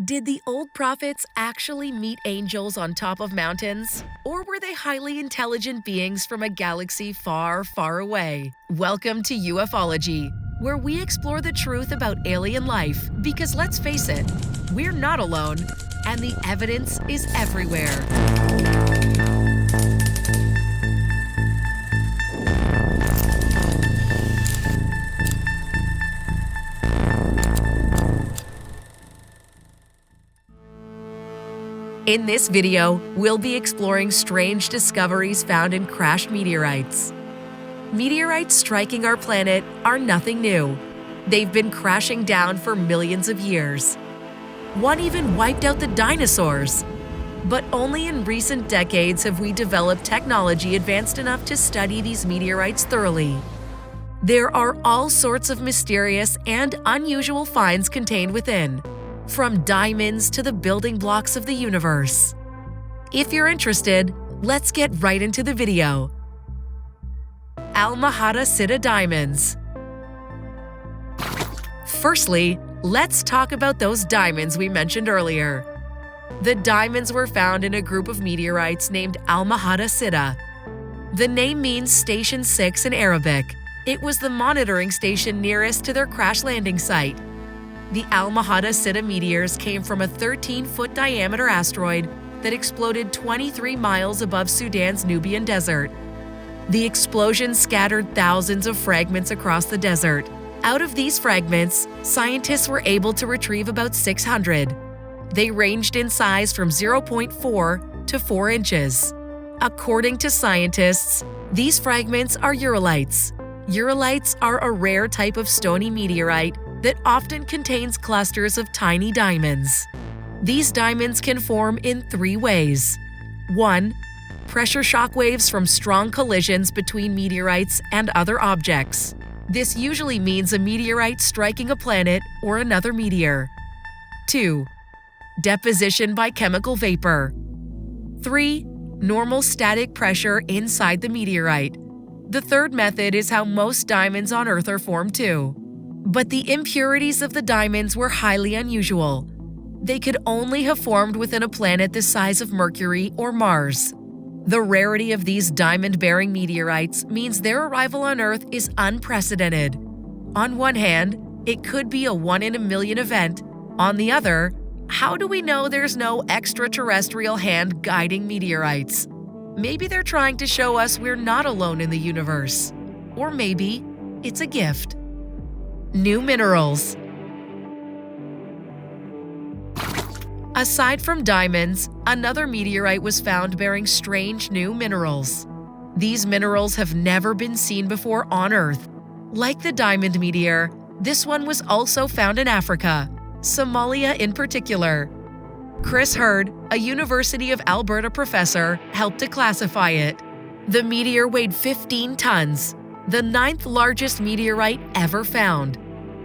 Did the old prophets actually meet angels on top of mountains? Or were they highly intelligent beings from a galaxy far, far away? Welcome to Ufology, where we explore the truth about alien life, because let's face it, we're not alone, and the evidence is everywhere. In this video, we'll be exploring strange discoveries found in crashed meteorites. Meteorites striking our planet are nothing new. They've been crashing down for millions of years. One even wiped out the dinosaurs. But only in recent decades have we developed technology advanced enough to study these meteorites thoroughly. There are all sorts of mysterious and unusual finds contained within, from diamonds to the building blocks of the universe. If you're interested, let's get right into the video. Almahata Sitta diamonds. Firstly, let's talk about those diamonds we mentioned earlier. The diamonds were found in a group of meteorites named Almahata Sitta. The name means Station 6 in Arabic. It was the monitoring station nearest to their crash landing site. The Almahata Sitta meteors came from a 13-foot diameter asteroid that exploded 23 miles above Sudan's Nubian desert. The explosion scattered thousands of fragments across the desert. Out of these fragments, scientists were able to retrieve about 600. They ranged in size from 0.4 to 4 inches. According to scientists, these fragments are urulites. Urulites are a rare type of stony meteorite that often contains clusters of tiny diamonds. These diamonds can form in 3 ways. 1. Pressure shock waves from strong collisions between meteorites and other objects. This usually means a meteorite striking a planet or another meteor. 2. Deposition by chemical vapor. 3. Normal static pressure inside the meteorite. The third method is how most diamonds on Earth are formed too. But the impurities of the diamonds were highly unusual. They could only have formed within a planet the size of Mercury or Mars. The rarity of these diamond-bearing meteorites means their arrival on Earth is unprecedented. On one hand, it could be a one-in-a-million event. On the other, how do we know there's no extraterrestrial hand guiding meteorites? Maybe they're trying to show us we're not alone in the universe. Or maybe it's a gift. New minerals. Aside from diamonds, another meteorite was found bearing strange new minerals. These minerals have never been seen before on Earth. Like the diamond meteor, this one was also found in Africa, Somalia in particular. Chris Hurd, a University of Alberta professor, helped to classify it. The meteor weighed 15 tons, the 9th largest meteorite ever found.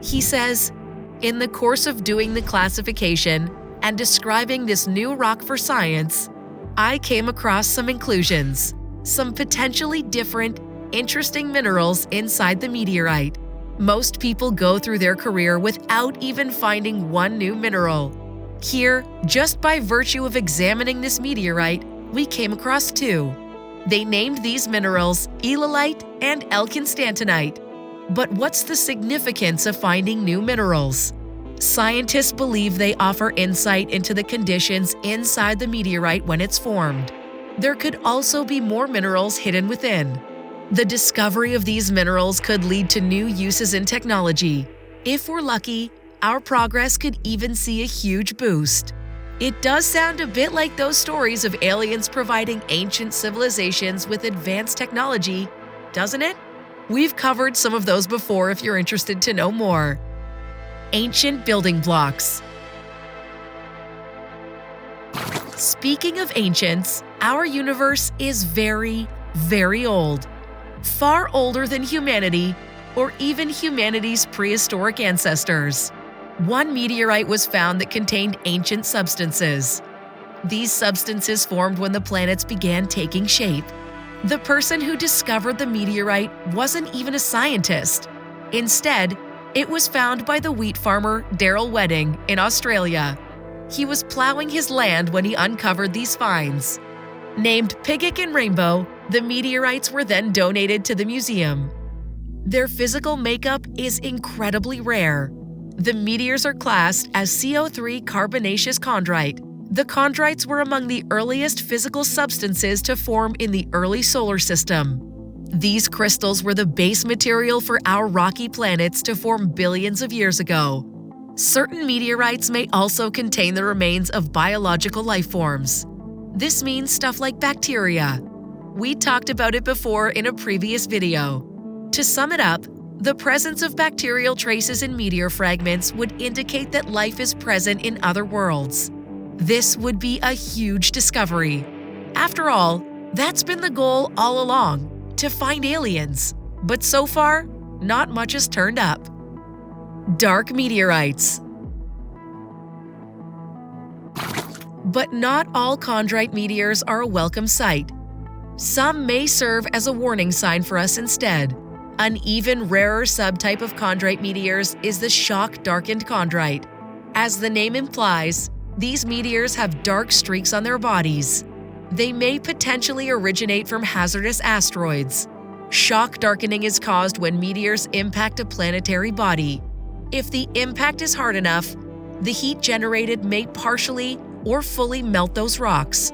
He says, "In the course of doing the classification and describing this new rock for science, I came across some inclusions, some potentially different, interesting minerals inside the meteorite. Most people go through their career without even finding one new mineral. Here, just by virtue of examining this meteorite, we came across 2. They named these minerals elilite and L-constantanite. But what's the significance of finding new minerals? Scientists believe they offer insight into the conditions inside the meteorite when it's formed. There could also be more minerals hidden within. The discovery of these minerals could lead to new uses in technology. If we're lucky, our progress could even see a huge boost. It does sound a bit like those stories of aliens providing ancient civilizations with advanced technology, doesn't it? We've covered some of those before if you're interested to know more. Ancient building blocks. Speaking of ancients, our universe is very, very old. Far older than humanity, or even humanity's prehistoric ancestors. One meteorite was found that contained ancient substances. These substances formed when the planets began taking shape. The person who discovered the meteorite wasn't even a scientist. Instead, it was found by the wheat farmer Darrell Wedding in Australia. He was plowing his land when he uncovered these finds. Named Pigok and Rainbow, the meteorites were then donated to the museum. Their physical makeup is incredibly rare. The meteors are classed as CO3 carbonaceous chondrite. The chondrites were among the earliest physical substances to form in the early solar system. These crystals were the base material for our rocky planets to form billions of years ago. Certain meteorites may also contain the remains of biological life forms. This means stuff like bacteria. We talked about it before in a previous video. To sum it up, the presence of bacterial traces in meteor fragments would indicate that life is present in other worlds. This would be a huge discovery. After all, that's been the goal all along, to find aliens. But so far, not much has turned up. Dark meteorites. But not all chondrite meteors are a welcome sight. Some may serve as a warning sign for us instead. An even rarer subtype of chondrite meteors is the shock-darkened chondrite. As the name implies, these meteors have dark streaks on their bodies. They may potentially originate from hazardous asteroids. Shock darkening is caused when meteors impact a planetary body. If the impact is hard enough, the heat generated may partially or fully melt those rocks.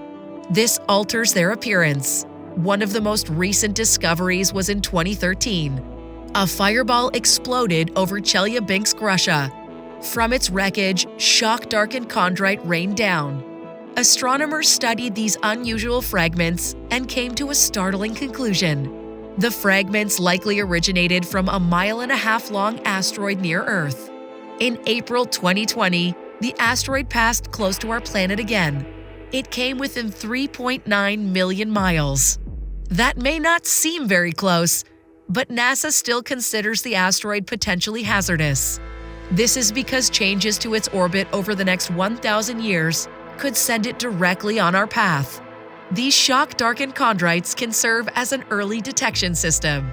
This alters their appearance. One of the most recent discoveries was in 2013. A fireball exploded over Chelyabinsk, Russia. From its wreckage, shock-darkened chondrite rained down. Astronomers studied these unusual fragments and came to a startling conclusion. The fragments likely originated from a 1.5-mile-long asteroid near Earth. In April 2020, the asteroid passed close to our planet again. It came within 3.9 million miles. That may not seem very close, but NASA still considers the asteroid potentially hazardous. This is because changes to its orbit over the next 1,000 years could send it directly on our path. These shock-darkened chondrites can serve as an early detection system.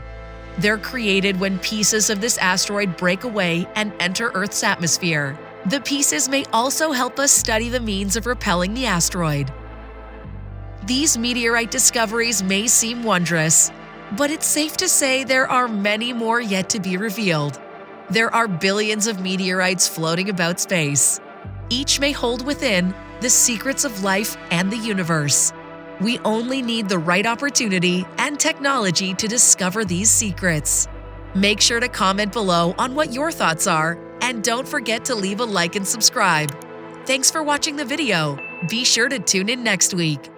They're created when pieces of this asteroid break away and enter Earth's atmosphere. The pieces may also help us study the means of repelling the asteroid. These meteorite discoveries may seem wondrous, but it's safe to say there are many more yet to be revealed. There are billions of meteorites floating about space. Each may hold within the secrets of life and the universe. We only need the right opportunity and technology to discover these secrets. Make sure to comment below on what your thoughts are, and don't forget to leave a like and subscribe. Thanks for watching the video. Be sure to tune in next week.